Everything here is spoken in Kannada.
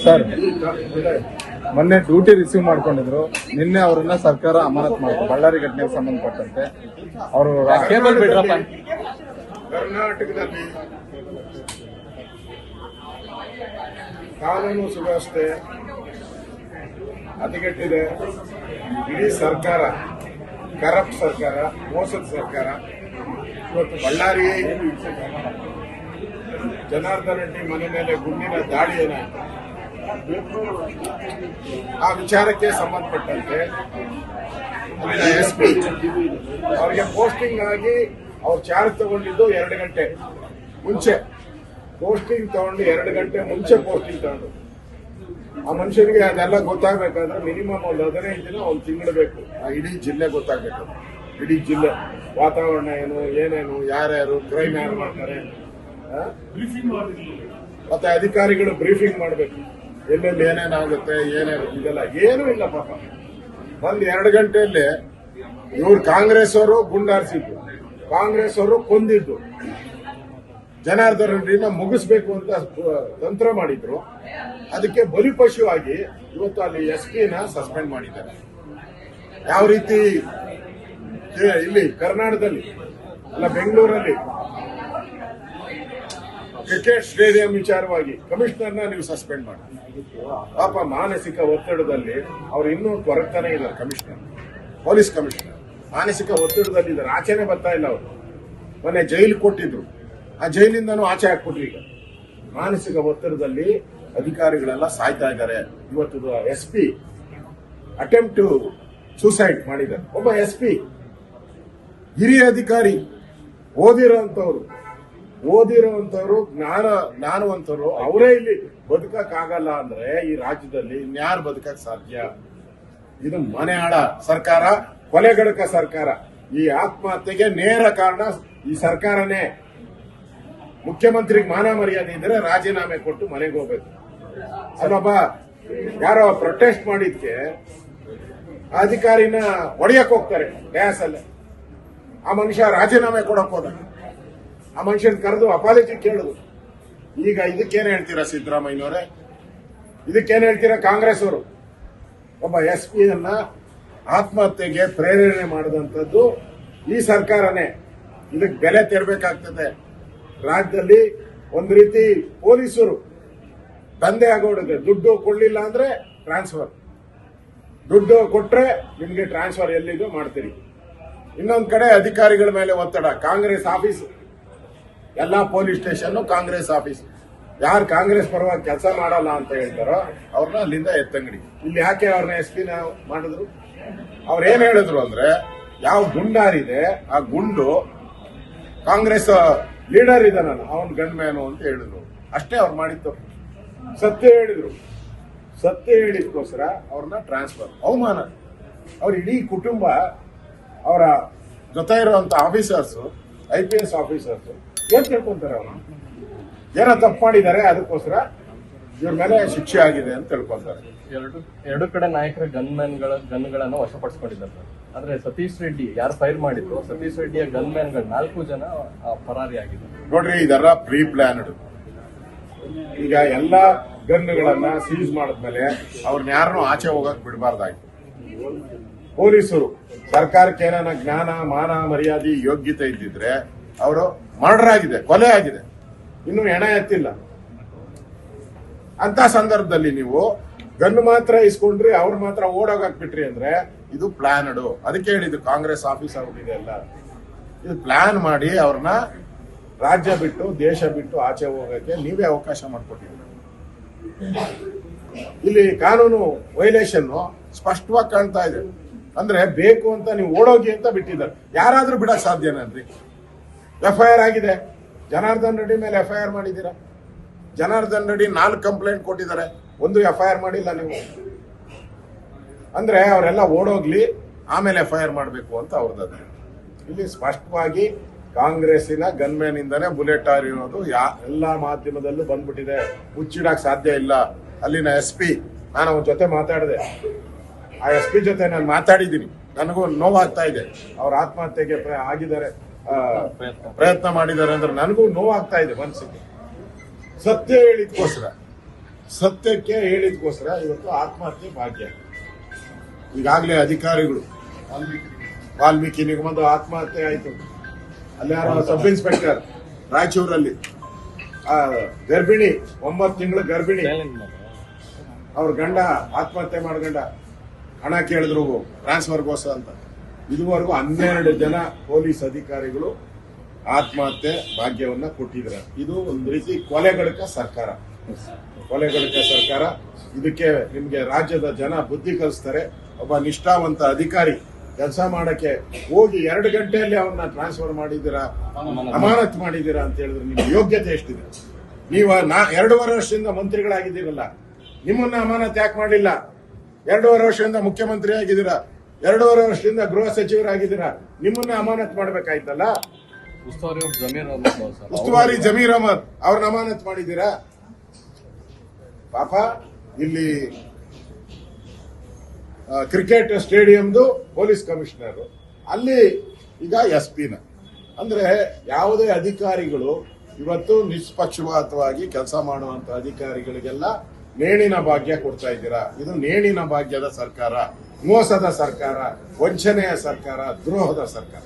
ಸರ್, ಮೊನ್ನೆ ಡ್ಯೂಟಿ ರಿಸೀವ್ ಮಾಡ್ಕೊಂಡಿದ್ರು. ನಿನ್ನೆ ಅವರನ್ನ ಸರ್ಕಾರ ಅಮಾನತ್ ಮಾಡಿದ್ರು ಬಳ್ಳಾರಿ ಘಟನೆಗೆ ಸಂಬಂಧಪಟ್ಟಂತೆ. ಅವರು ಕರ್ನಾಟಕದಲ್ಲಿ ಕಾನೂನು ಸುವ್ಯವಸ್ಥೆ ಹದಗೆಟ್ಟಿದೆ. ಇಡೀ ಸರ್ಕಾರ ಕರಪ್ಟ್ ಸರ್ಕಾರ, ಮೋಸದ ಸರ್ಕಾರ. ಇವತ್ತು ಬಳ್ಳಾರಿ ಜನಾರ್ದನ್ ರೆಡ್ಡಿ ಮನೆ ಮೇಲೆ ಗುಂಡಿನ ದಾಳಿ ಏನಾಯಿತು, ಆ ವಿಚಾರಕ್ಕೆ ಸಂಬಂಧಪಟ್ಟಂತೆ ಎಸ್ಪಿ ಅವರಿಗೆ ಪೋಸ್ಟಿಂಗ್ ಆಗಿ ಅವ್ರು ಚಾರ್ಜ್ ತಗೊಂಡಿದ್ದು 2 ಗಂಟೆ ಮುಂಚೆ. ಪೋಸ್ಟಿಂಗ್ ತಗೊಂಡು 2 ಗಂಟೆ ಮುಂಚೆ ಪೋಸ್ಟಿಂಗ್ ತಗೊಂಡು ಆ ಮನುಷ್ಯನಿಗೆ ಅದೆಲ್ಲ ಗೊತ್ತಾಗಬೇಕಾದ್ರೆ ಮಿನಿಮಮ್ ಒಂದು 15 ದಿನ, 1 ತಿಂಗಳು ಬೇಕು. ಆ ಇಡೀ ಜಿಲ್ಲೆ ಗೊತ್ತಾಗಬೇಕು. ಇಡೀ ಜಿಲ್ಲೆ ವಾತಾವರಣ ಏನು, ಏನೇನು, ಯಾರ್ಯಾರು ಕ್ರೈಮ್ ಯಾರು ಮಾಡ್ತಾರೆ, ಮತ್ತೆ ಅಧಿಕಾರಿಗಳು ಬ್ರೀಫಿಂಗ್ ಮಾಡಬೇಕು. ಎಲ್ಲೆಲ್ಲಿ ಏನೇನಾಗುತ್ತೆ, ಏನೇನು, ಇದೆಲ್ಲ ಏನೂ ಇಲ್ಲ ಪಾಪ. ಬಂದ್ 2 ಗಂಟೆಯಲ್ಲಿ ಇವ್ರು ಕಾಂಗ್ರೆಸ್ ಅವರು ಗುಂಡಾರಿಸಿದ್ದು, ಕಾಂಗ್ರೆಸ್ ಅವರು ಕೊಂದಿದ್ದು, ಜನಾರ್ದನ್ ರೆಡ್ಡಿನ ಮುಗಿಸ್ಬೇಕು ಅಂತ ತಂತ್ರ ಮಾಡಿದ್ರು. ಅದಕ್ಕೆ ಬಲಿಪಶು ಆಗಿ ಇವತ್ತು ಅಲ್ಲಿ ಎಸ್ಪಿನ ಸಸ್ಪೆಂಡ್ ಮಾಡಿದ್ದಾರೆ. ಯಾವ ರೀತಿ ಇಲ್ಲಿ ಕರ್ನಾಟಕದಲ್ಲಿ ಅಲ್ಲ, ಬೆಂಗಳೂರಲ್ಲಿ ಕ್ರಿಕೆಟ್ ಸ್ಟೇಡಿಯಂ ವಿಚಾರವಾಗಿ ಕಮಿಷನರ್ನ ನೀವು ಸಸ್ಪೆಂಡ್ ಮಾಡಿ. ಪಾಪ ಮಾನಸಿಕ ಒತ್ತಡದಲ್ಲಿ ಅವ್ರು ಇನ್ನೂ ಕೊರಗ್ತಾನೆ ಇದ್ದಾರೆ. ಕಮಿಷನರ್, ಪೊಲೀಸ್ ಕಮಿಷನರ್ ಮಾನಸಿಕ ಒತ್ತಡದಲ್ಲಿದ್ದಾರೆ. ಆಚೆನೆ ಬರ್ತಾ ಇಲ್ಲ ಅವರು. ಮೊನ್ನೆ ಜೈಲು ಕೊಟ್ಟಿದ್ರು, ಆ ಜೈಲಿಂದನೂ ಆಚೆ ಹಾಕ್ಬಿಟ್ರು. ಈಗ ಮಾನಸಿಕ ಒತ್ತಡದಲ್ಲಿ ಅಧಿಕಾರಿಗಳೆಲ್ಲ ಸಾಯ್ತಾ ಇದ್ದಾರೆ. ಇವತ್ತು ಎಸ್ಪಿ ಅಟೆಂಪ್ಟ್ ಟು ಸೂಸೈಡ್ ಮಾಡಿದ್ದಾರೆ. ಒಬ್ಬ ಎಸ್ಪಿ ಹಿರಿಯ ಅಧಿಕಾರಿ, ಓದಿರೋಂಥವ್ರು, ಜ್ಞಾನವಂತರು, ಅವರೇ ಇಲ್ಲಿ ಬದುಕಕ್ಕಾಗಲ್ಲ ಅಂದ್ರೆ ಈ ರಾಜ್ಯದಲ್ಲಿ ಇನ್ಯಾರು ಬದುಕಕ್ ಸಾಧ್ಯ? ಇದು ಮನೆ ಆಡ ಸರ್ಕಾರ, ಕೊಲೆಗಡಕ ಸರ್ಕಾರ. ಈ ಆತ್ಮಹತ್ಯೆಗೆ ನೇರ ಕಾರಣ ಈ ಸರ್ಕಾರನೇ. ಮುಖ್ಯಮಂತ್ರಿಗೆ ಮಾನ ಮರ್ಯಾದೆ ಇದ್ರೆ ರಾಜೀನಾಮೆ ಕೊಟ್ಟು ಮನೆಗೆ ಹೋಗ್ಬೇಕು. ಅಲ್ಲೊಬ್ಬ ಯಾರೋ ಪ್ರೊಟೆಸ್ಟ್ ಮಾಡಿದ್ಕೆ ಅಧಿಕಾರಿನ ಹೊಡೆಯಕ್ ಹೋಗ್ತಾರೆ ಡ್ಯಾಸ್ ಅಲ್ಲೇ. ಆ ಮನುಷ್ಯ ರಾಜೀನಾಮೆ ಕೊಡಕ್ ಹೋದ. ಆ ಮನುಷ್ಯನ್ ಕರೆದು ಅಪಾಲಜಿ ಕೇಳುದು. ಈಗ ಇದಕ್ಕೇನ್ ಹೇಳ್ತೀರಾ ಸಿದ್ದರಾಮಯ್ಯನವರೇ? ಇದಕ್ಕೇನ್ ಹೇಳ್ತೀರಾ ಕಾಂಗ್ರೆಸ್ ಅವರು? ಒಬ್ಬ ಎಸ್ಪಿಯನ್ನ ಆತ್ಮಹತ್ಯೆಗೆ ಪ್ರೇರಣೆ ಮಾಡಿದಂಥದ್ದು ಈ ಸರ್ಕಾರನೇ. ಇದಕ್ಕೆ ಬೆಲೆ ತೆರಬೇಕಾಗ್ತದೆ. ರಾಜ್ಯದಲ್ಲಿ ಒಂದು ರೀತಿ ಪೊಲೀಸರು ದಂಧೆ ಆಗೋಡಿದೆ. ದುಡ್ಡು ಕೊಡ್ಲಿಲ್ಲ ಅಂದ್ರೆ ಟ್ರಾನ್ಸ್ಫರ್, ದುಡ್ಡು ಕೊಟ್ರೆ ನಿಮ್ಗೆ ಟ್ರಾನ್ಸ್ಫರ್ ಎಲ್ಲಿಗೂ ಮಾಡ್ತೀರಿ. ಇನ್ನೊಂದ್ ಕಡೆ ಅಧಿಕಾರಿಗಳ ಮೇಲೆ ಒತ್ತಡ. ಕಾಂಗ್ರೆಸ್ ಆಫೀಸ್, ಎಲ್ಲಾ ಪೊಲೀಸ್ ಸ್ಟೇಷನ್ ಕಾಂಗ್ರೆಸ್ ಆಫೀಸ್. ಯಾರು ಕಾಂಗ್ರೆಸ್ ಪರವಾಗಿ ಕೆಲಸ ಮಾಡಲ್ಲ ಅಂತ ಹೇಳ್ತಾರೋ ಅವ್ರನ್ನ ಅಲ್ಲಿಂದ ಎತ್ತಂಗಡಿ. ಇಲ್ಲಿ ಯಾಕೆ ಅವ್ರನ್ನ ಎಸ್ಪಿನ ಮಾಡಿದ್ರು? ಅವ್ರೇನ್ ಹೇಳಿದ್ರು ಅಂದ್ರೆ, ಯಾವ ಗುಂಡಾರಿದೆ ಆ ಗುಂಡು ಕಾಂಗ್ರೆಸ್ ಲೀಡರ್ ಇದಾನಲ್ಲ ಅವನ್ ಗನ್ ಮ್ಯಾನು ಅಂತ ಹೇಳಿದ್ರು. ಅಷ್ಟೇ ಅವ್ರು ಮಾಡಿತ್ತು. ಸತ್ಯ ಹೇಳಿದ್ರು. ಸತ್ಯ ಹೇಳಿದಕ್ಕೋಸ್ಕರ ಅವ್ರನ್ನ ಟ್ರಾನ್ಸ್ಫರ್. ಅವಮಾನ. ಅವ್ರ ಇಡೀ ಕುಟುಂಬ, ಅವರ ಜೊತೆ ಇರುವಂತ ಆಫೀಸರ್ಸ್, IPS ಆಫೀಸರ್ಸ್ ಏನ್ ತಿಳ್ಕೊಂತಾರೆ? ಅವನು ಏನೋ ತಪ್ಪು ಮಾಡಿದ್ದಾರೆ, ಅದಕ್ಕೋಸ್ಕರ ಇವ್ರ ಮೇಲೆ ಶಿಕ್ಷೆ ಆಗಿದೆ ಅಂತ ತಿಳ್ಕೊಂತಾರೆ. ಎರಡು ಕಡೆ ನಾಯಕರ ಗನ್ಗಳನ್ನು ವಶಪಡಿಸಿಕೊಂಡಿದ್ದಾರೆ. ಆದ್ರೆ ಸತೀಶ್ ರೆಡ್ಡಿ ಯಾರು ಫೈರ್ ಮಾಡಿದ್ರು, ಸತೀಶ್ ರೆಡ್ಡಿಯ ಗನ್ಮ್ಯಾನ್ಗಳು 4 ಜನ ಪರಾರಿಯಾಗಿದ್ದಾರೆ. ನೋಡ್ರಿ, ಇದೆಲ್ಲ ಪ್ರೀ ಪ್ಲಾನ್ಡ್. ಈಗ ಎಲ್ಲಾ ಗನ್ಗಳನ್ನ ಸೀಸ್ ಮಾಡಿದ್ಮೇಲೆ ಅವ್ರನ್ನ ಯಾರನ್ನೂ ಆಚೆ ಹೋಗಕ್ ಬಿಡಬಾರ್ದಾಯ್ತು. ಪೊಲೀಸರು ಸರ್ಕಾರಕ್ಕೆ ಏನಾನ ಜ್ಞಾನ, ಮಾನ, ಮರ್ಯಾದೆ, ಯೋಗ್ಯತೆ ಇದ್ದಿದ್ರೆ ಅವರು ಮರ್ಡರ್ ಆಗಿದೆ, ಕೊಲೆ ಆಗಿದೆ, ಇನ್ನು ಹೆಣ ಎತ್ತಿಲ್ಲ. ಅಂತ ಸಂದರ್ಭದಲ್ಲಿ ನೀವು ಗನ್ ಮಾತ್ರ ಇಸ್ಕೊಂಡ್ರಿ, ಅವ್ರು ಮಾತ್ರ ಓಡೋಗಕ್ ಬಿಟ್ರಿ ಅಂದ್ರೆ ಇದು ಪ್ಲಾನ್ಡ್. ಅದಕ್ಕೆ ಹೇಳಿದ್ದು ಕಾಂಗ್ರೆಸ್ ಆಫೀಸ್ ಅವ್ರಿಗೆ ಎಲ್ಲ ಇದು ಪ್ಲಾನ್ ಮಾಡಿ ಅವ್ರನ್ನ ರಾಜ್ಯ ಬಿಟ್ಟು, ದೇಶ ಬಿಟ್ಟು ಆಚೆ ಹೋಗಕ್ಕೆ ನೀವೇ ಅವಕಾಶ ಮಾಡಿಕೊಟ್ಟಿದ್ದೀರಿ. ಇಲ್ಲಿ ಕಾನೂನು ವೈಲೇಷನ್ ಸ್ಪಷ್ಟವಾಗಿ ಕಾಣ್ತಾ ಇದೆ. ಅಂದ್ರೆ ಬೇಕು ಅಂತ ನೀವು ಓಡೋಗಿ ಅಂತ ಬಿಟ್ಟಿದ್ದಾರೆ. ಯಾರಾದ್ರೂ ಬಿಡಕ್ ಸಾಧ್ಯನನ್ರಿ? FIR ಆಗಿದೆ. ಜನಾರ್ದನ್ ರೆಡ್ಡಿ ಮೇಲೆ FIR ಮಾಡಿದ್ದೀರಾ. ಜನಾರ್ದನ್ ರೆಡ್ಡಿ 4 ಕಂಪ್ಲೇಂಟ್ ಕೊಟ್ಟಿದ್ದಾರೆ, ಒಂದು FIR ಮಾಡಿಲ್ಲ ನೀವು. ಅಂದ್ರೆ ಅವರೆಲ್ಲ ಓಡೋಗ್ಲಿ, ಆಮೇಲೆ FIR ಮಾಡಬೇಕು ಅಂತ ಅವ್ರದ್ದು. ಇಲ್ಲಿ ಸ್ಪಷ್ಟವಾಗಿ ಕಾಂಗ್ರೆಸ್ಸಿನ ಗನ್ಮ್ಯಾನ್ ಇಂದಾನೆ ಬುಲೆಟ್ ಹಾರಿರೋದು ಎಲ್ಲಾ ಮಾಧ್ಯಮದಲ್ಲೂ ಬಂದ್ಬಿಟ್ಟಿದೆ. ಮುಚ್ಚಿಡಕ್ ಸಾಧ್ಯ ಇಲ್ಲ. ಅಲ್ಲಿನ SP, ನಾನು ಅವ್ರ ಜೊತೆ ಮಾತಾಡಿದೆ. ಆ SP ಜೊತೆ ನಾನು ಮಾತಾಡಿದ್ದೀನಿ. ನನಗೂ ನೋವಾಗ್ತಾ ಇದೆ. ಅವ್ರ ಆತ್ಮಹತ್ಯೆಗೆ ಆಗಿದ್ದಾರೆ, ಪ್ರಯತ್ನ ಮಾಡಿದ್ದಾರೆ ಅಂದ್ರೆ ನನಗೂ ನೋವಾಗ್ತಾ ಇದೆ ಮನಸ್ಸಿಗೆ. ಸತ್ಯ ಹೇಳಿದ್ಕೋಸ್ಕರ, ಸತ್ಯಕ್ಕೆ ಹೇಳಿದ್ಕೋಸ್ಕರ ಇವತ್ತು ಆತ್ಮಹತ್ಯೆ ಭಾಗ್ಯ. ಈಗಾಗಲೇ ಅಧಿಕಾರಿಗಳು ವಾಲ್ಮೀಕಿ ನಿಗಮದ ಆತ್ಮಹತ್ಯೆ ಆಯಿತು. ಅಲ್ಲಿ ಯಾರೋ ಸಬ್ ಇನ್ಸ್ಪೆಕ್ಟರ್ ರಾಯಚೂರಲ್ಲಿ ಗರ್ಭಿಣಿ 9 ತಿಂಗಳ ಗರ್ಭಿಣಿ ಅವ್ರ ಗಂಡ ಆತ್ಮಹತ್ಯೆ ಮಾಡ್ಕೊಂಡ. ಹಣ ಕೇಳಿದ್ರು ಟ್ರಾನ್ಸ್ಫರ್ಗೋಸ್ಕರ ಅಂತ. ಇದುವರೆಗೂ 12 ಜನ ಪೊಲೀಸ್ ಅಧಿಕಾರಿಗಳು ಆತ್ಮಹತ್ಯೆ ಭಾಗ್ಯವನ್ನ ಕೊಟ್ಟಿದ್ದಾರೆ. ಇದು ಒಂದು ರೀತಿ ಕೊಲೆಗಡಕ ಸರ್ಕಾರ. ಇದಕ್ಕೆ ನಿಮ್ಗೆ ರಾಜ್ಯದ ಜನ ಬುದ್ಧಿ ಕಲಿಸ್ತಾರೆ. ಒಬ್ಬ ನಿಷ್ಠಾವಂತ ಅಧಿಕಾರಿ ಕೆಲಸ ಮಾಡಕ್ಕೆ ಹೋಗಿ 2 ಗಂಟೆಯಲ್ಲಿ ಅವನ್ನ ಟ್ರಾನ್ಸ್ಫರ್ ಮಾಡಿದ್ದೀರಾ, ಅಮಾನತ್ ಮಾಡಿದ್ದೀರಾ ಅಂತ ಹೇಳಿದ್ರೆ ನಿಮ್ಗೆ ಯೋಗ್ಯತೆ ಎಷ್ಟಿದೆ? ನೀವು 2.5 ವರ್ಷದಿಂದ ಮಂತ್ರಿಗಳಾಗಿದ್ದೀರಲ್ಲ, ನಿಮ್ಮನ್ನ ಅಮಾನತ್ ಯಾಕೆ ಮಾಡಲಿಲ್ಲ? 2.5 ವರ್ಷದಿಂದ ಮುಖ್ಯಮಂತ್ರಿ ಆಗಿದ್ದೀರಾ, 2.5 ವರ್ಷದಿಂದ ಗೃಹ ಸಚಿವರಾಗಿದ್ದೀರಾ, ನಿಮ್ಮನ್ನ ಅಮಾನತ್ ಮಾಡ್ಬೇಕಾಯ್ತಲ್ಲ. ಉಸ್ತುವಾರಿ ಜಮೀರ್ ಅಹಮದ್ ಅವ್ರನ್ನ ಅಮಾನತ್ ಮಾಡಿದ್ದೀರಾ? ಪಾಪ ಇಲ್ಲಿ ಕ್ರಿಕೆಟ್ ಸ್ಟೇಡಿಯಂದು ಪೊಲೀಸ್ ಕಮಿಷನರ್, ಅಲ್ಲಿ ಈಗ SP ನ. ಅಂದ್ರೆ ಯಾವುದೇ ಅಧಿಕಾರಿಗಳು ಇವತ್ತು ನಿಷ್ಪಕ್ಷಪಾತವಾಗಿ ಕೆಲಸ ಮಾಡುವಂತ ಅಧಿಕಾರಿಗಳಿಗೆಲ್ಲ ನೇಣಿನ ಭಾಗ್ಯ ಕೊಡ್ತಾ ಇದ್ದೀರಾ. ಇದು ನೇಣಿನ ಭಾಗ್ಯದ ಸರ್ಕಾರ, ಮೋಸದ ಸರ್ಕಾರ, ವಂಚನೆಯ ಸರ್ಕಾರ, ದ್ರೋಹದ ಸರ್ಕಾರ.